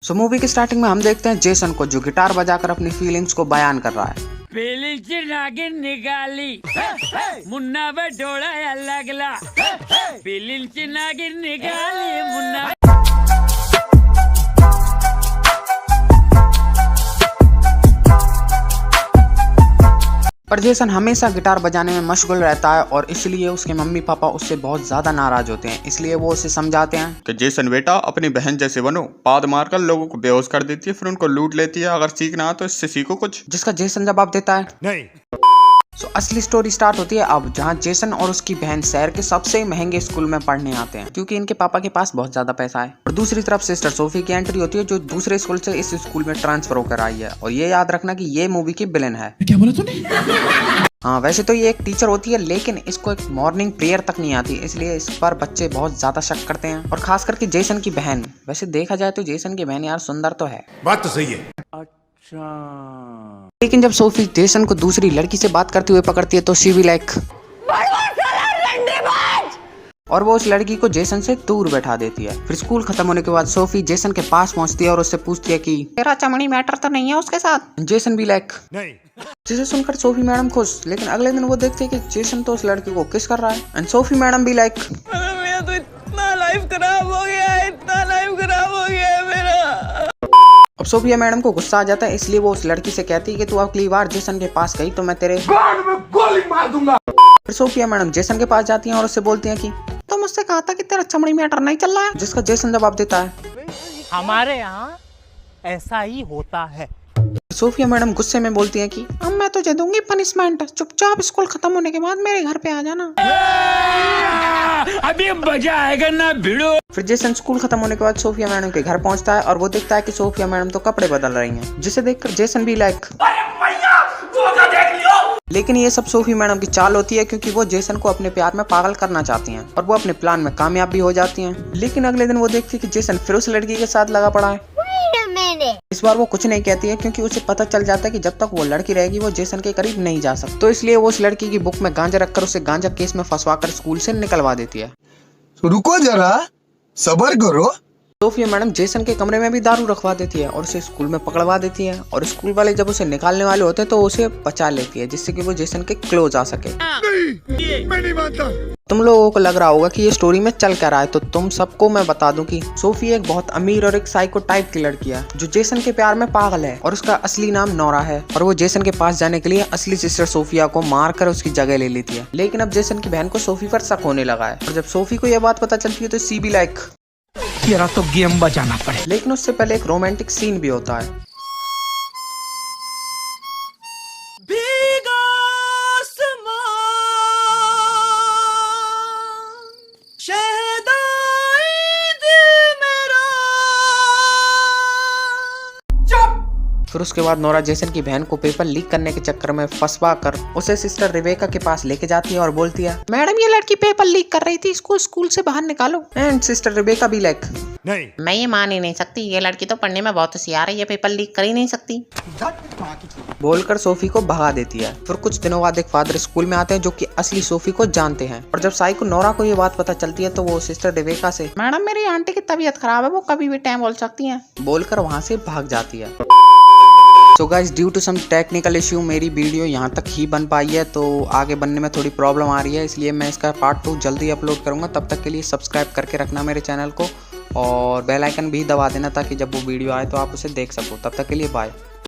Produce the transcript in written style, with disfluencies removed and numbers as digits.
सो movie के starting में हम देखते हैं जेसन को, जो गिटार बजाकर अपनी फीलिंग्स को बयान कर रहा है। पेलीची नागिन निकाली मुन्ना बटोळा लागला, पेलीची नागिन निकाली मुन्ना। पर जेसन हमेशा गिटार बजाने में मशगूल रहता है और इसलिए उसके मम्मी पापा उससे बहुत ज्यादा नाराज होते हैं। इसलिए वो उसे समझाते हैं कि जेसन बेटा अपनी बहन जैसे बनो, पाद मारकर लोगों को बेहोश कर देती है, फिर उनको लूट लेती है। अगर सीखना है तो इससे सीखो कुछ। जिसका जेसन जवाब देता है नहीं। सो असली स्टोरी स्टार्ट होती है अब, जहाँ जेसन और उसकी बहन शहर के सबसे महंगे स्कूल में पढ़ने आते हैं, क्योंकि इनके पापा के पास बहुत ज्यादा पैसा है। और दूसरी तरफ सिस्टर सोफी की एंट्री होती है, जो दूसरे स्कूल से इस स्कूल में ट्रांसफर होकर आई है। और ये याद रखना कि ये मूवी की विलेन है। क्या बोला तूने? हाँ, वैसे तो ये एक टीचर होती है, लेकिन इसको एक मॉर्निंग प्रेयर तक नहीं आती, इसलिए इस पर बच्चे बहुत ज्यादा शक करते हैं। और खास करके जेसन की बहन। वैसे देखा जाए तो जेसन की बहन यार सुंदर तो है। बात तो सही है। लेकिन जब सोफी जेसन को दूसरी लड़की से बात करते हुए पकड़ती है तो शी भी लाइक, और वो उस लड़की को जेसन से दूर बैठा देती है। फिर स्कूल खत्म होने के बाद सोफी जेसन के पास पहुंचती है और उससे पूछती है कि तेरा चमड़ी मैटर तो नहीं है उसके साथ। जेसन भी लाइक नहीं। जिसे सुनकर सोफी मैडम खुश, लेकिन अगले दिन वो देखते हैं कि जेसन तो उस लड़की को किस कर रहा है। एंड सोफी मैडम भी लाइक, मेरा तो इतना लाइफ खराब हो गया है, इतना लाइफ खराब हो गया है मेरा। अब सोफिया मैडम को गुस्सा आ जाता है, इसलिए वो उस लड़की से कहती है कि तू अगली बार जेसन के पास गई तो मैं तेरे गांड में गोली मार दूंगा। फिर सोफिया मैडम जेसन के पास जाती हैं और उससे बोलती हैं कि तो मुझसे कहा था कि तेरा चमड़ी मैटर नहीं चल रहा है। जिसका जेसन जवाब देता है, हमारे यहाँ ऐसा ही होता है। सोफिया मैडम गुस्से में बोलती है कि अब मैं तुझे दूंगी पनिशमेंट, चुपचाप स्कूल खत्म होने के बाद मेरे घर पे आ जाना। अभी मजा आएगा ना भिड़ो। फिर जेसन स्कूल खत्म होने के बाद सोफिया मैडम के घर पहुंचता है और वो देखता है कि सोफिया मैडम तो कपड़े बदल रही हैं, जिसे देखकर जेसन भी लाइक, लेकिन ये सब सोफी मैडम की चाल होती है, क्योंकि वो जेसन को अपने प्यार में पागल करना चाहती हैं और वो अपने प्लान में कामयाब भी हो जाती हैं। लेकिन अगले दिन वो देखती है कि जेसन फिर उस लड़की के साथ लगा पड़ा है। इस बार वो कुछ नहीं कहती है, क्योंकि उसे पता चल जाता है कि जब तक वो लड़की रहेगी वो जेसन के करीब नहीं जा सकती। तो इसलिए वो उस लड़की की बुक में गांजा रखकर उसे गांजा केस में फंसवाकर स्कूल से निकलवा देती है। रुको जरा, सब्र करो। सोफिया मैडम जेसन के कमरे में भी दारू रखवा देती है और उसे स्कूल में पकड़वा देती है। और स्कूल वाले जब उसे निकालने वाले होते हैं तो उसे बचा लेती है, जिससे कि वो जेसन के क्लोज आ सके। नहीं, मैं नहीं मानता। तुम लोगों को लग रहा होगा कि ये स्टोरी में चल क्या रहा है, तो तुम सबको मैं बता दूं कि सोफी एक बहुत अमीर और एक साइको टाइप की लड़की है, जो जेसन के प्यार में पागल है। और उसका असली नाम नोरा है। और वो जेसन के पास जाने के लिए असली सिस्टर सोफिया को मारकर उसकी जगह ले लेती है। लेकिन अब जेसन की बहन को सोफी पर शक होने लगा है। और जब सोफी को यह बात पता चलती है तो सी भी लाइक, तेरा तो गेम बजाना पड़े। लेकिन उससे पहले एक रोमांटिक सीन भी होता है। फिर उसके बाद नोरा जेसन की बहन को पेपर लीक करने के चक्कर में फंसवा कर उसे सिस्टर रिबेका के पास लेके जाती है और बोलती है, मैडम ये लड़की पेपर लीक कर रही थी, इसको स्कूल से बाहर निकालो। एंड सिस्टर रिबेका भी लाइक, नहीं, मैं ये मान ही नहीं सकती, ये लड़की तो पढ़ने में बहुत होशियार है, ये पेपर लीक कर ही नहीं सकती, बोलकर सोफी को भगा देती है। फिर कुछ दिनों बाद एक फादर स्कूल में आते हैं, जो कि असली सोफी को जानते हैं। और जब साई को नोरा को ये बात पता चलती है तो वो सिस्टर रिबेका से, मैडम मेरी आंटी की तबीयत खराब है, वो कभी भी टाइम बोल सकती है, बोलकर वहाँ से भाग जाती है। So guys, due to some technical issue मेरी वीडियो यहाँ तक ही बन पाई है, तो आगे बनने में थोड़ी प्रॉब्लम आ रही है, इसलिए मैं इसका पार्ट 2 जल्दी अपलोड करूँगा। तब तक के लिए सब्सक्राइब करके रखना मेरे चैनल को और बेल आइकन भी दबा देना, ताकि जब वो वीडियो आए तो आप उसे देख सको। तब तक के लिए बाय।